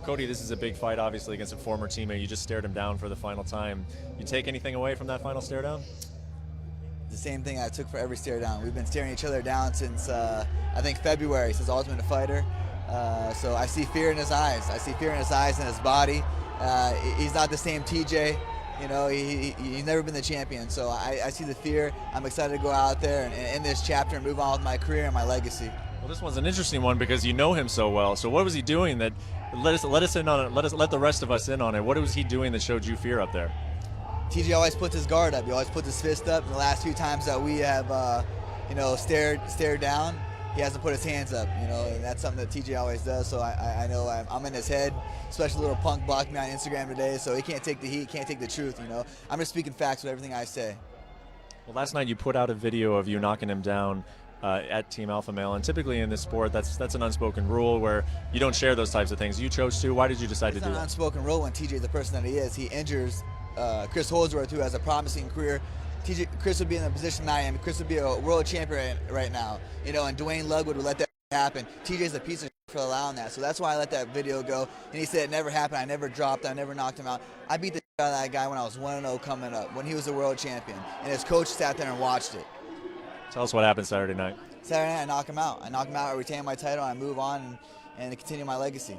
Cody, this is a big fight, obviously, against a former teammate. You just stared him down for the final time. You take anything away from that final stare down? The same thing I took for every stare down. We've been staring each other down since, I think, February, since Ultimate Fighter. So I see fear in his eyes. I see fear in his eyes and his body. He's not the same TJ. You know, he's never been the champion. So I see the fear. I'm excited to go out there and end this chapter and move on with my career and my legacy. Well, this one's an interesting one because you know him so well. So what was he doing that let us in on it? Let the rest of us in on it. What was he doing that showed you fear up there? TJ always puts his guard up. He always puts his fist up. And the last few times that we have, stared down, he hasn't put his hands up. You know, and that's something that TJ always does. So I know I'm in his head. Especially little punk blocked me on Instagram today, so he can't take the heat, can't take the truth. You know, I'm just speaking facts with everything I say. Well, last night you put out a video of you knocking him down at Team Alpha Male, and typically in this sport, that's an unspoken rule where you don't share those types of things. You chose to. Why did you decide to do that? It's not an unspoken rule when TJ, the person that he is, he injures Chris Holdsworth, who has a promising career. Chris would be in the position I am. Chris would be a world champion right now. You know, and Dwayne Ludwig would let that happen. TJ's a piece of shit for allowing that. So that's why I let that video go. And he said it never happened. I never dropped. I never knocked him out. I beat the shit out of that guy when I was 1-0 coming up, when he was the world champion. And his coach sat there and watched it. Tell us what happened Saturday night. Saturday night, I knock him out. I retain my title, and I move on and continue my legacy.